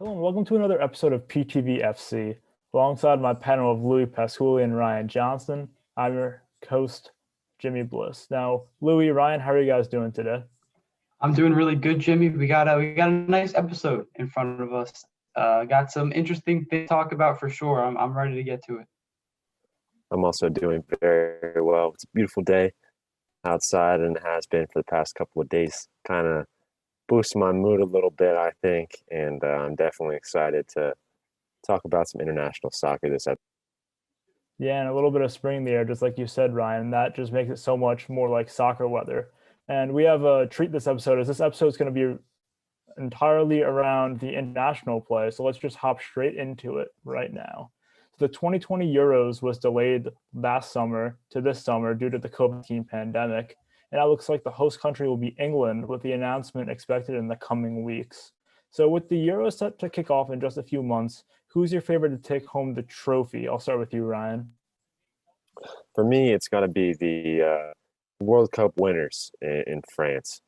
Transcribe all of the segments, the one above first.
Hello and welcome to another episode of PTV FC. Alongside my panel of Louie, Pasculli, and Ryan Johnston, I'm your host, Jimmy Bliss. Now, Louie, Ryan, how are you guys doing today? I'm doing really good, Jimmy. We got a nice episode in front of us. Got some interesting things to talk about for sure. I'm ready to get to it. I'm also doing very well. It's a beautiful day outside and has been for the past couple of days. Kind of boosts my mood a little bit, I think, and I'm definitely excited to talk about some international soccer this episode. Yeah, and a little bit of spring in the air, just like you said, Ryan. That just makes it so much more like soccer weather. And we have a treat this episode, as this episode is going to be entirely around the international play. So let's just hop straight into it right now. So the 2020 Euros was delayed last summer to this summer due to the COVID-19 pandemic. And it looks like the host country will be England, with the announcement expected in the coming weeks. So with the Euros set to kick off in just a few months, who's your favorite to take home the trophy? I'll start with you, Ryan. For me, it's got to be the World Cup winners in France.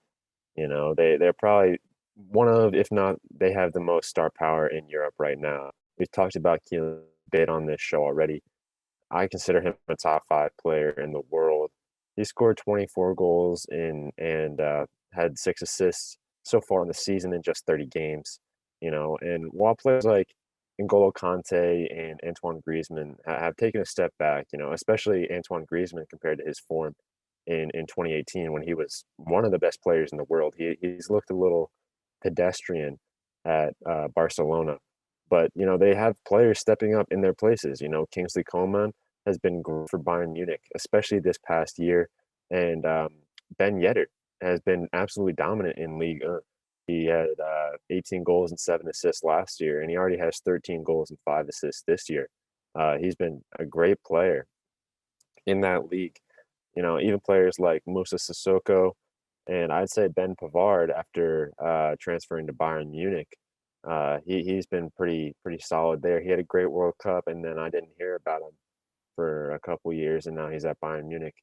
You know, they're probably one of, if not, they have the most star power in Europe right now. We've talked about Kylian a bit on this show already. I consider him a top 5 player in the world. He scored 24 goals and had 6 assists so far in the season in just 30 games. You know, and while players like N'Golo Kante and Antoine Griezmann have taken a step back, you know, especially Antoine Griezmann compared to his form in 2018 when he was one of the best players in the world. He's looked a little pedestrian at Barcelona. But, you know, they have players stepping up in their places. You know, Kingsley Coman has been great for Bayern Munich, especially this past year. And Ben Yedder has been absolutely dominant in League 1. He had 18 goals and 7 assists last year, and he already has 13 goals and 5 assists this year. He's been a great player in that league. You know, even players like Moussa Sissoko and I'd say Ben Pavard after transferring to Bayern Munich. He's been pretty solid there. He had a great World Cup, and then I didn't hear about him for a couple years, and now he's at Bayern Munich,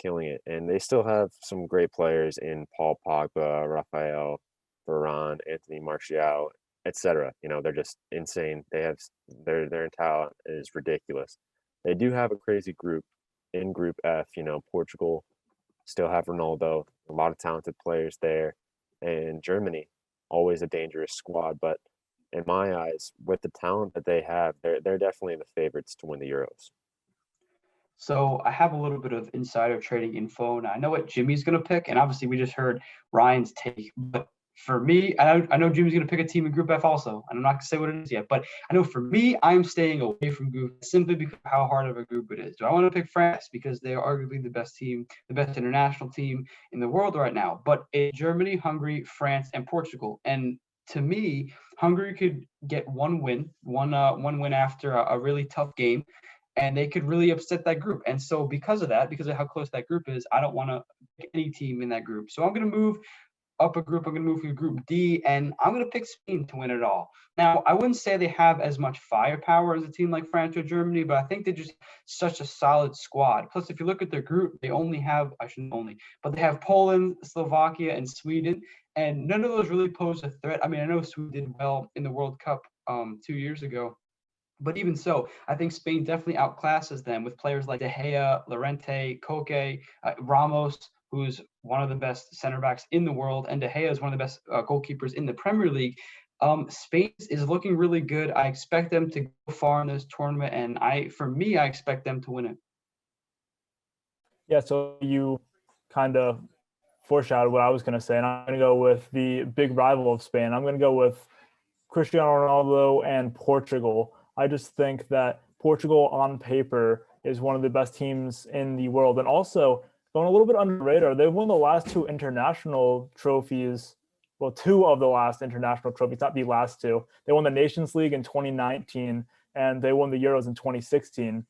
killing it. And they still have some great players in Paul Pogba, Rafael Varane, Anthony Martial, etc. You know, they're just insane. They have their talent is ridiculous. They do have a crazy group in Group F. You know, Portugal still have Ronaldo, a lot of talented players there, and Germany, always a dangerous squad. But in my eyes, with the talent that they have, they're definitely the favorites to win the Euros. So I have a little bit of insider trading info, and I know what Jimmy's going to pick. And obviously, we just heard Ryan's take. But for me, I know Jimmy's going to pick a team in Group F also. And I'm not going to say what it is yet. But I know for me, I'm staying away from Group simply because of how hard of a group it is. Do I want to pick France? Because they are arguably the best team, the best international team in the world right now. But it's Germany, Hungary, France, and Portugal. And to me, Hungary could get one win after a really tough game, and they could really upset that group. And so because of that, because of how close that group is, I don't want to pick any team in that group. So I'm going to move up a group. I'm going to move to Group D, and I'm going to pick Spain to win it all. Now, I wouldn't say they have as much firepower as a team like France or Germany, but I think they're just such a solid squad. Plus, if you look at their group, they only have, I shouldn't only, but they have Poland, Slovakia, and Sweden, and none of those really pose a threat. I mean, I know Sweden did well in the World Cup 2 years ago, but even so, I think Spain definitely outclasses them with players like De Gea, Llorente, Koke, Ramos, who's one of the best center backs in the world, and De Gea is one of the best goalkeepers in the Premier League. Spain is looking really good. I expect them to go far in this tournament, and I expect them to win it. Yeah, so you kind of foreshadowed what I was going to say, and I'm going to go with the big rival of Spain. I'm going to go with Cristiano Ronaldo and Portugal. I just think that Portugal on paper is one of the best teams in the world. And also, going a little bit under the radar, they've won the last 2 international trophies. Well, 2 of the last international trophies, not the last 2. They won the Nations League in 2019, and they won the Euros in 2016.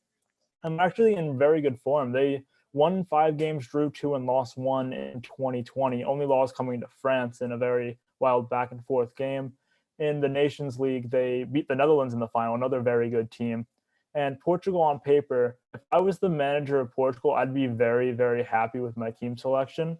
I'm actually in very good form. They won 5 games, drew 2, and lost 1 in 2020. Only loss coming to France in a very wild back and forth game. In the Nations League, they beat the Netherlands in the final, another very good team. And Portugal on paper, if I was the manager of Portugal, I'd be very, very happy with my team selection.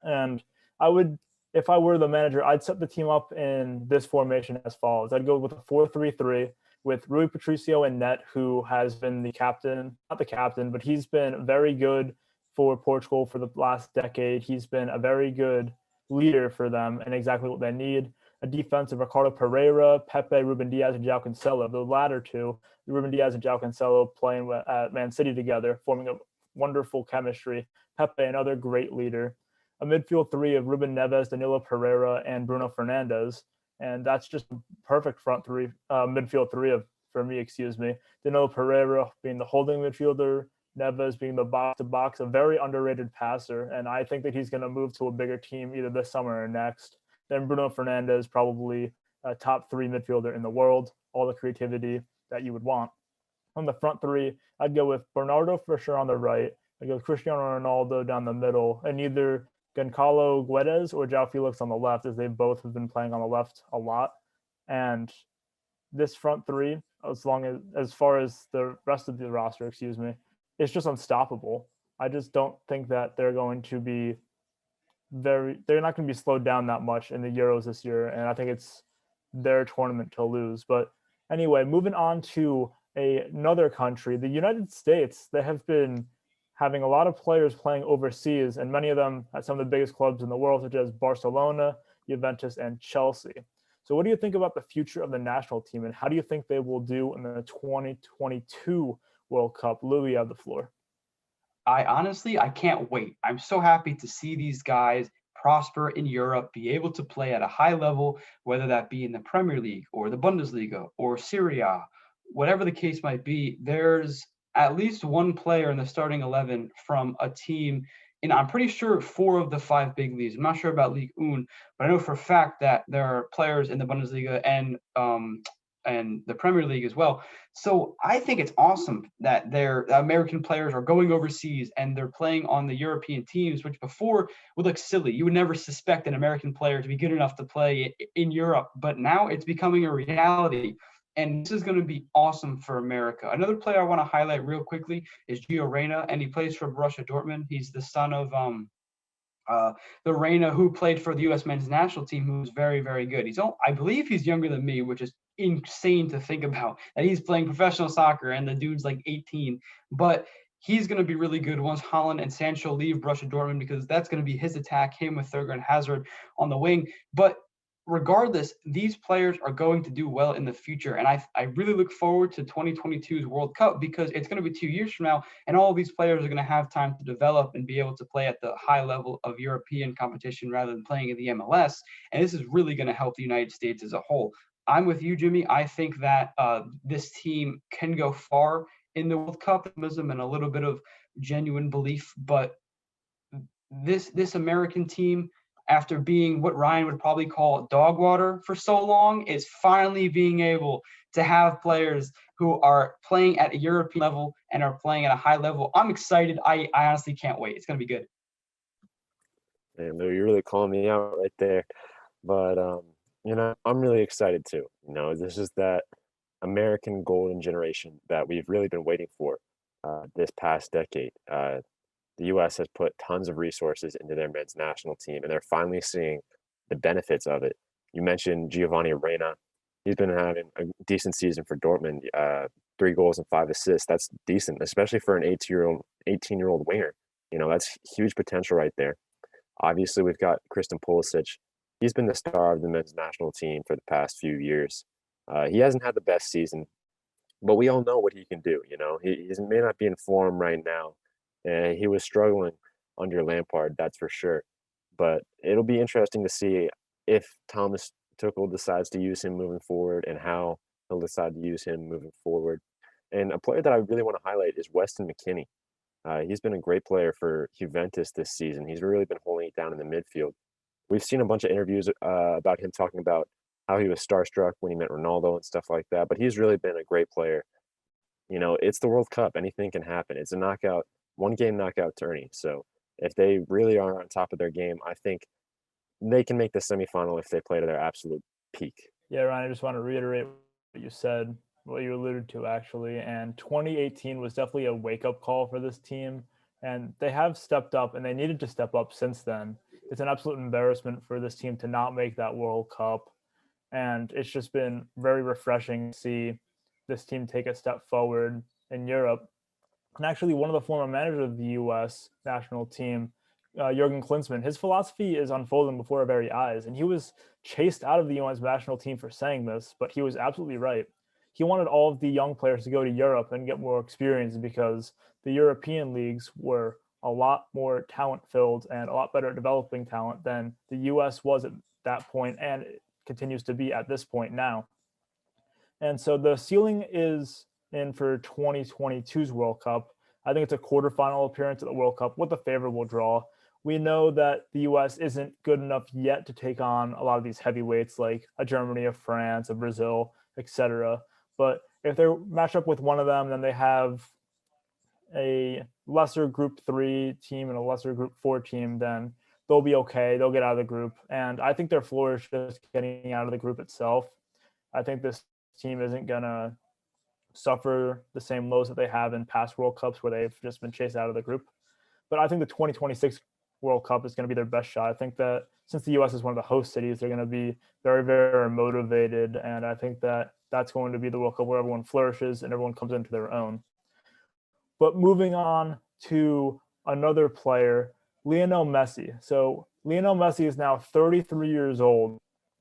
And I would if I were the manager, I'd set the team up in this formation as follows. I'd go with a 4-3-3 with Rui Patricio in net, who has been the captain, not the captain, but he's been very good for Portugal for the last decade. He's been a very good leader for them and exactly what they need. A defense of Ricardo Pereira, Pepe, Ruben Diaz, and João Cancelo. The latter two, Ruben Diaz and João Cancelo, playing at Man City together, forming a wonderful chemistry. Pepe, another great leader. A midfield three of Ruben Neves, Danilo Pereira, and Bruno Fernandez. And that's just a perfect front three, midfield three for me, Danilo Pereira being the holding midfielder, Neves being the box-to-box, a very underrated passer. And I think that he's going to move to a bigger team either this summer or next. Then Bruno Fernandez, probably a top three midfielder in the world, all the creativity that you would want. On the front three, I'd go with Bernardo for sure on the right. I'd go with Cristiano Ronaldo down the middle, and either Goncalo Guedes or João Felix on the left, as they both have been playing on the left a lot. And this front three, as far as the rest of the roster, it's just unstoppable. I just don't think that they're going to be they're not going to be slowed down that much in the Euros this year, and I think it's their tournament to lose. But anyway, moving on to another country, the United States. They have been having a lot of players playing overseas, and many of them at some of the biggest clubs in the world, such as Barcelona, Juventus, and Chelsea. So what do you think about the future of the national team, and how do you think they will do in the 2022 World Cup? Louie, you have the floor. I can't wait. I'm so happy to see these guys prosper in Europe, be able to play at a high level, whether that be in the Premier League or the Bundesliga or Serie A, whatever the case might be. There's at least one player in the starting 11 from a team, and I'm pretty sure 4 of the 5 big leagues. I'm not sure about Ligue 1, but I know for a fact that there are players in the Bundesliga and the Premier League as well. So I think it's awesome that their American players are going overseas and they're playing on the European teams, which before would look silly. You would never suspect an American player to be good enough to play in Europe, but now it's becoming a reality. And this is going to be awesome for America. Another player I want to highlight real quickly is Gio Reyna, and he plays for Borussia Dortmund. He's the son of the Reyna who played for the U.S. men's national team, who was very, very good. I believe he's younger than me, which is insane to think about, that he's playing professional soccer and the dude's like 18. But he's going to be really good once Haaland and Sancho leave Borussia Dortmund, because that's going to be his attack, him with Thurgood Hazard on the wing. But regardless, these players are going to do well in the future. And I really look forward to 2022's World Cup, because it's going to be 2 years from now, and all of these players are going to have time to develop and be able to play at the high level of European competition rather than playing in the MLS. And this is really going to help the United States as a whole. I'm with you, Jimmy. I think that this team can go far in the World Cup, and a little bit of genuine belief. But this American team, after being what Ryan would probably call dog water for so long, is finally being able to have players who are playing at a European level and are playing at a high level. I'm excited. I honestly can't wait. It's going to be good. Man, Lou, you're really calling me out right there. But, I'm really excited too. This is that American golden generation that we've really been waiting for this past decade. The U.S. has put tons of resources into their men's national team, and they're finally seeing the benefits of it. You mentioned Giovanni Reyna. He's been having a decent season for Dortmund, 3 goals and 5 assists. That's decent, especially for an 18-year-old winger. That's huge potential right there. Obviously, we've got Christian Pulisic. He's been the star of the men's national team for the past few years. He hasn't had the best season, but we all know what he can do. He may not be in form right now. And he was struggling under Lampard, that's for sure. But it'll be interesting to see if Thomas Tuchel decides to use him moving forward, and how he'll decide to use him moving forward. And a player that I really want to highlight is Weston Mckinney. He's been a great player for Juventus this season. He's really been holding it down in the midfield. We've seen a bunch of interviews about him talking about how he was starstruck when he met Ronaldo and stuff like that. But he's really been a great player. It's the World Cup. Anything can happen. It's a knockout. One-game knockout tourney. So if they really are on top of their game, I think they can make the semifinal if they play to their absolute peak. Yeah, Ryan, I just want to reiterate what you said, what you alluded to, actually. And 2018 was definitely a wake-up call for this team. And they have stepped up, and they needed to step up since then. it's an absolute embarrassment for this team to not make that World Cup. And it's just been very refreshing to see this team take a step forward in Europe. And actually, one of the former managers of the U.S. national team, Jurgen Klinsmann, his philosophy is unfolding before our very eyes. And he was chased out of the U.S. national team for saying this, but he was absolutely right. He wanted all of the young players to go to Europe and get more experience because the European leagues were a lot more talent filled and a lot better at developing talent than the U.S. was at that point and it continues to be at this point now. And so the ceiling is in for 2022's World Cup. I think it's a quarterfinal appearance at the World Cup with a favorable draw. We know that the U.S. isn't good enough yet to take on a lot of these heavyweights like a Germany, a France, a Brazil, etc. But if they match up with one of them, then they have a lesser Group 3 team and a lesser Group 4 team, then they'll be okay. They'll get out of the group. And I think their floor is just getting out of the group itself. I think this team isn't going to suffer the same lows that they have in past World Cups where they've just been chased out of the group. But I think the 2026 World Cup is going to be their best shot. I think that since the U.S. is one of the host cities, they're going to be very, very motivated. And I think that that's going to be the World Cup where everyone flourishes and everyone comes into their own. But moving on to another player, Lionel Messi. So Lionel Messi is now 33 years old,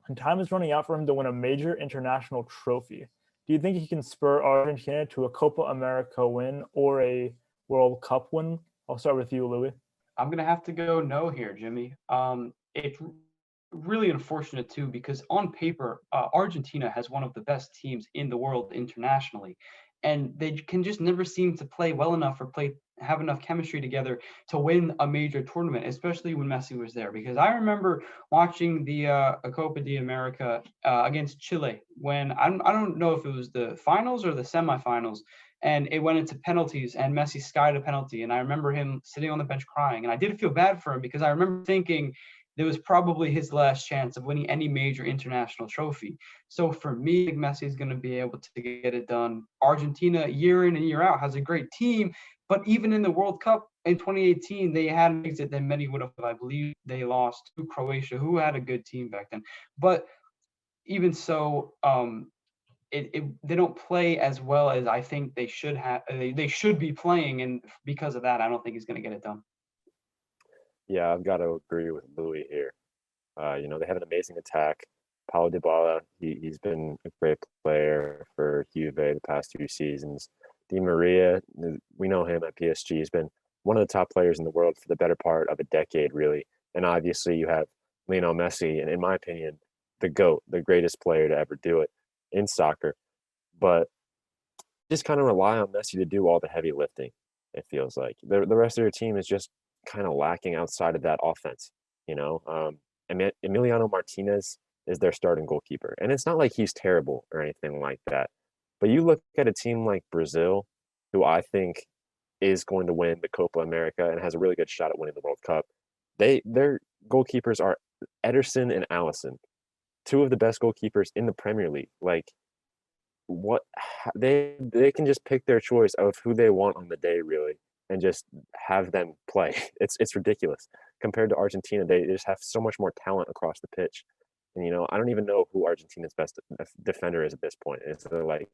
and time is running out for him to win a major international trophy. Do you think he can spur Argentina to a Copa America win or a World Cup win? I'll start with you, Louie. I'm going to have to go no here, Jimmy. It's really unfortunate, too, because on paper, Argentina has one of the best teams in the world internationally. And they can just never seem to play well enough or have enough chemistry together to win a major tournament, especially when Messi was there. Because I remember watching the Copa de America against Chile when I don't know if it was the finals or the semifinals, and it went into penalties and Messi skied a penalty. And I remember him sitting on the bench crying. And I did feel bad for him because I remember thinking it was probably his last chance of winning any major international trophy. So for me, I think Messi is going to be able to get it done. Argentina, year in and year out, has a great team. But even in the World Cup in 2018, they had an exit that many would have. I believe they lost to Croatia, who had a good team back then. But even so, they don't play as well as I think they should have. They should be playing, and because of that, I don't think he's going to get it done. Yeah, I've got to agree with Louie here. They have an amazing attack. Paulo Dybala, he's been a great player for Juve the past 2 seasons. Di Maria, we know him at PSG. He's been one of the top players in the world for the better part of a decade, really. And obviously you have Lionel Messi, and in my opinion, the GOAT, the greatest player to ever do it in soccer. But just kind of rely on Messi to do all the heavy lifting, it feels like. The rest of their team is just kind of lacking outside of that offense, Emiliano Martinez is their starting goalkeeper. And it's not like he's terrible or anything like that. But you look at a team like Brazil, who I think is going to win the Copa America and has a really good shot at winning the World Cup. Their goalkeepers are Ederson and Alisson, 2 of the best goalkeepers in the Premier League. Like, what they can just pick their choice of who they want on the day, really, and just have them play. It's ridiculous. Compared to Argentina, they just have so much more talent across the pitch. And, I don't even know who Argentina's best defender is at this point. Is it like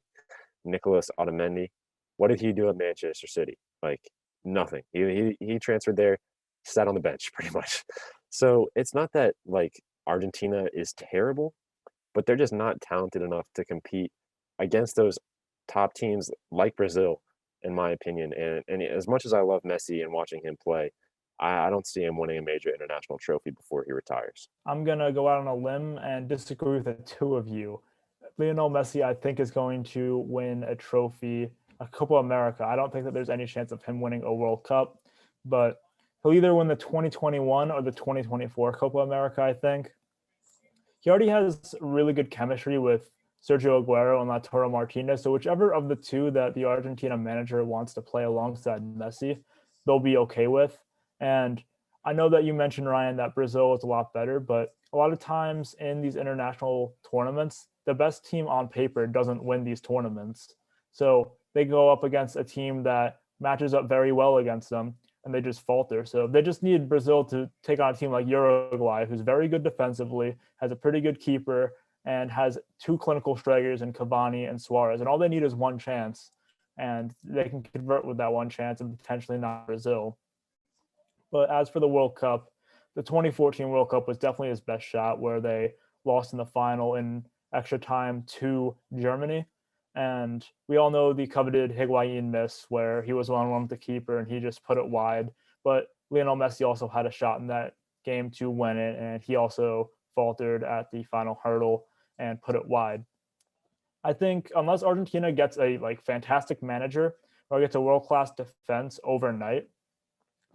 Nicolas Otamendi? What did he do at Manchester City? Like, nothing. He transferred there, sat on the bench pretty much. So it's not that, like, Argentina is terrible, but they're just not talented enough to compete against those top teams like Brazil, in my opinion. And as much as I love Messi and watching him play, I don't see him winning a major international trophy before he retires. I'm going to go out on a limb and disagree with the 2 of you. Lionel Messi, I think, is going to win a trophy, a Copa America. I don't think that there's any chance of him winning a World Cup, but he'll either win the 2021 or the 2024 Copa America, I think. He already has really good chemistry with Sergio Aguero and Lautaro Martinez. So whichever of the 2 that the Argentina manager wants to play alongside Messi, they'll be okay with. And I know that you mentioned, Ryan, that Brazil is a lot better, but a lot of times in these international tournaments, the best team on paper doesn't win these tournaments. So they go up against a team that matches up very well against them. and they just falter. So they just need Brazil to take on a team like Uruguay, who's very good defensively, has a pretty good keeper, and has two clinical strikers in Cavani and Suarez. And all they need is one chance, and they can convert with that one chance and potentially knock Brazil. But as for the World Cup, the 2014 World Cup was definitely his best shot, where they lost in the final in extra time to Germany. And we all know the coveted Higuain miss, where he was one-on-one with the keeper and he just put it wide. But Lionel Messi also had a shot in that game to win it, and he also faltered at the final hurdle and put it wide. I think unless Argentina gets a fantastic manager or gets a world-class defense overnight,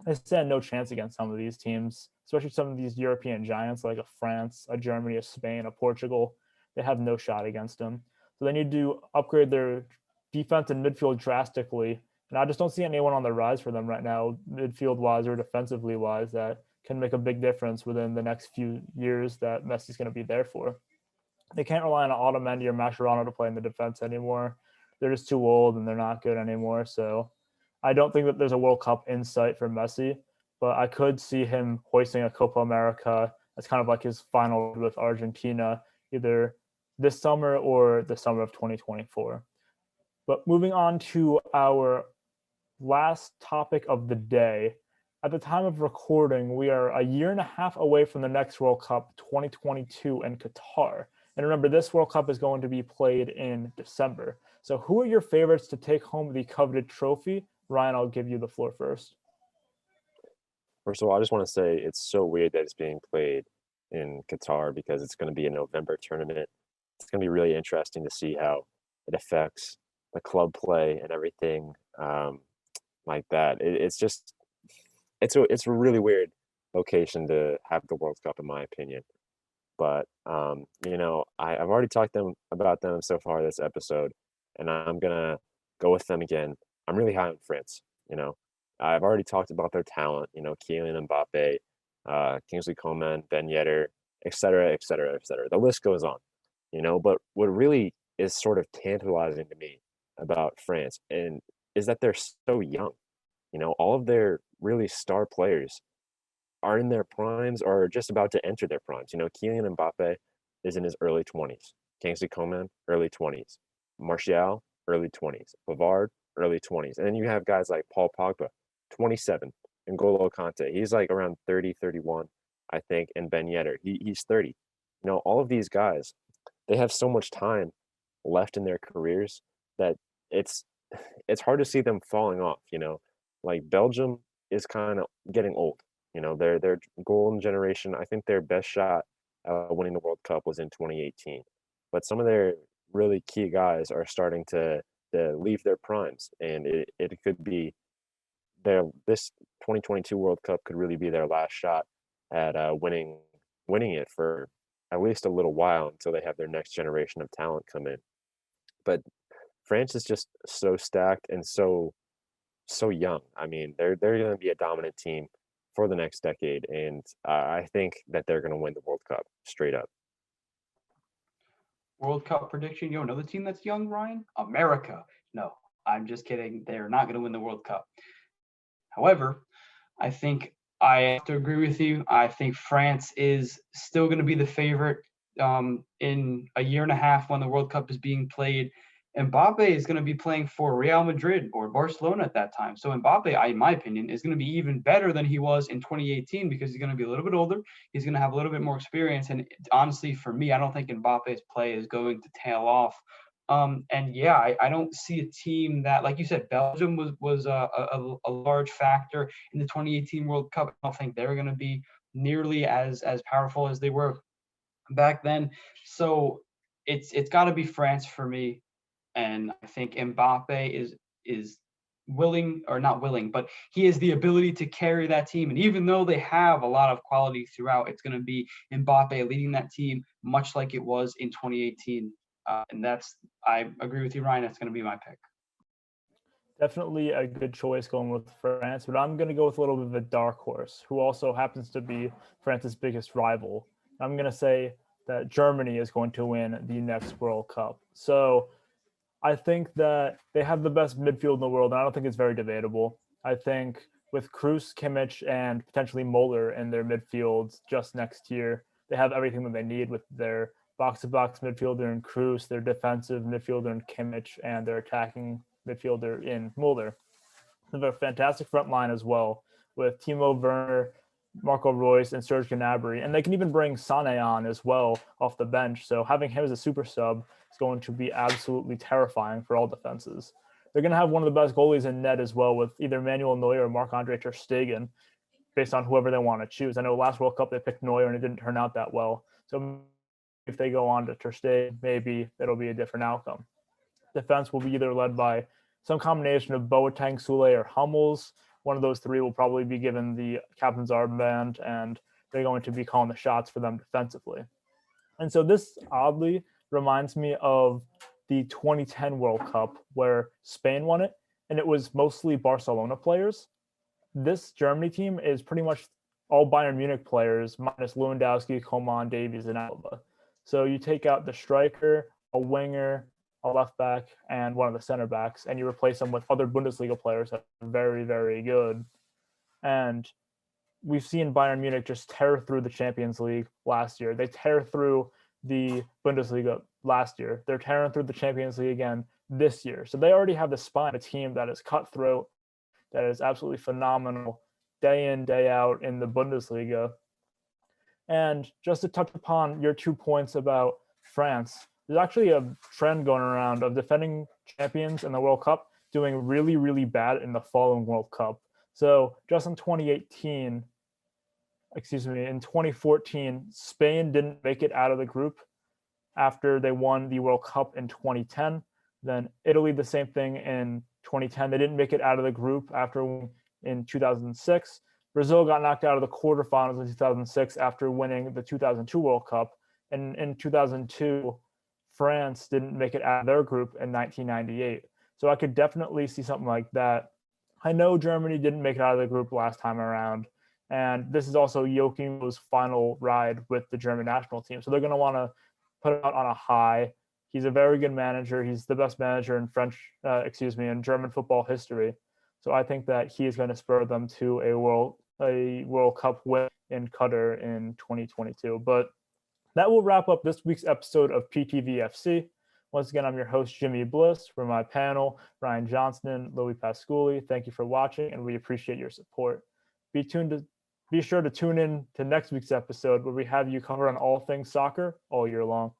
they stand no chance against some of these teams, especially some of these European giants like a France, a Germany, a Spain, a Portugal. They have no shot against them. So they need to upgrade their defense and midfield drastically. And I just don't see anyone on the rise for them right now, midfield-wise or defensively-wise, that can make a big difference within the next few years that Messi's going to be there for. They can't rely on Otamendi or Mascherano to play in the defense anymore. They're just too old and they're not good anymore. So I don't think that there's a World Cup in sight for Messi, but I could see him hoisting a Copa America as kind of like his final with Argentina, either this summer or the summer of 2024. But moving on to our last topic of the day. At the time of recording, we are a year and a half away from the next World Cup, 2022 in Qatar. And remember, this World Cup is going to be played in December. So who are your favorites to take home the coveted trophy? Ryan, I'll give you the floor first. First of all, I just want to say it's so weird that it's being played in Qatar because it's going to be a November tournament. It's going to be really interesting to see how it affects the club play and everything like that. It's a really weird location to have the World Cup, in my opinion. But I've already talked about them so far this episode, and I'm gonna go with them again. I'm really high on France. I've already talked about their talent. Kylian Mbappe, Kingsley Coman, Ben Yedder, et cetera, et cetera, et cetera. The list goes on. But what really is sort of tantalizing to me about France is that they're so young. All of their really star players are in their primes or just about to enter their primes. Kylian Mbappe is in his early 20s. Kingsley Coman, early 20s. Martial, early 20s. Pavard, early 20s. And then you have guys like Paul Pogba, 27. N'Golo Kante, he's like around 30, 31, I think. And Ben Yedder, he's 30. All of these guys, they have so much time left in their careers that it's hard to see them falling off. Like Belgium is kind of getting old. Their golden generation, I think their best shot at winning the World Cup was in 2018. But some of their really key guys are starting to leave their primes, and it could be this 2022 World Cup could really be their last shot at winning it for at least a little while until they have their next generation of talent come in. But France is just so stacked and so young. I mean, they're going to be a dominant team for the next decade, and I think that they're going to win the World Cup straight up. World Cup prediction. Another team that's young, Ryan? America. No, I'm just kidding. They're not going to win the World Cup. However, I think I have to agree with you. I think France is still going to be the favorite in a year and a half when the World Cup is being played. Mbappe is going to be playing for Real Madrid or Barcelona at that time. So Mbappe, in my opinion, is going to be even better than he was in 2018 because he's going to be a little bit older. He's going to have a little bit more experience. And honestly, for me, I don't think Mbappe's play is going to tail off. I don't see a team that, like you said, Belgium was a large factor in the 2018 World Cup. I don't think they're going to be nearly as powerful as they were back then. So it's got to be France for me. And I think Mbappe is willing, or not willing, but he has the ability to carry that team. And even though they have a lot of quality throughout, it's going to be Mbappe leading that team, much like it was in 2018. I agree with you, Ryan. That's going to be my pick. Definitely a good choice going with France, but I'm going to go with a little bit of a dark horse, who also happens to be France's biggest rival. I'm going to say that Germany is going to win the next World Cup. So I think that they have the best midfield in the world, and I don't think it's very debatable. I think with Kroos, Kimmich, and potentially Muller in their midfield just next year. They have everything that they need with their box-to-box midfielder in Kroos, their defensive midfielder in Kimmich, and their attacking midfielder in Muller. They have a fantastic front line as well with Timo Werner, Marco Reus, and Serge Gnabry. And they can even bring Sané on as well off the bench. So having him as a super sub is going to be absolutely terrifying for all defenses. They're going to have one of the best goalies in net as well with either Manuel Neuer or Marc-Andre ter Stegen, based on whoever they want to choose. I know last World Cup they picked Neuer and it didn't turn out that well. So if they go on to ter Stegen, maybe it'll be a different outcome. Defense will be either led by some combination of Boateng, Soule, or Hummels. One of those three will probably be given the captain's armband, and they're going to be calling the shots for them defensively. And so this oddly reminds me of the 2010 World Cup where Spain won it, and it was mostly Barcelona players. This Germany team is pretty much all Bayern Munich players, minus Lewandowski, Coman, Davies, and Alba. So you take out the striker, a winger, a left back, and one of the center backs, and you replace them with other Bundesliga players that are very, very good. And we've seen Bayern Munich just tear through the Champions League last year. They tear through the Bundesliga last year. They're tearing through the Champions League again this year. So they already have the spine, a team that is cutthroat, that is absolutely phenomenal day in, day out in the Bundesliga. And just to touch upon your 2 points about France, there's actually a trend going around of defending champions in the World Cup doing really, really bad in the following World Cup. So just in 2014, Spain didn't make it out of the group after they won the World Cup in 2010. Then Italy, the same thing in 2010. They didn't make it out of the group after in 2006. Brazil got knocked out of the quarterfinals in 2006 after winning the 2002 World Cup. And in 2002, France didn't make it out of their group in 1998. So I could definitely see something like that. I know Germany didn't make it out of the group last time around. And this is also Joachim's final ride with the German national team. So they're going to want to put it out on a high. He's a very good manager. He's the best manager in in German football history. So I think that he is going to spur them to a World Cup win in Qatar in 2022. But that will wrap up this week's episode of PTV FC. Once again, I'm your host, Jimmy Bliss. For my panel, Ryan Johnston, Louie Pasculli. Thank you for watching, and we appreciate your support. Be sure to tune in to next week's episode where we have you covered on all things soccer all year long.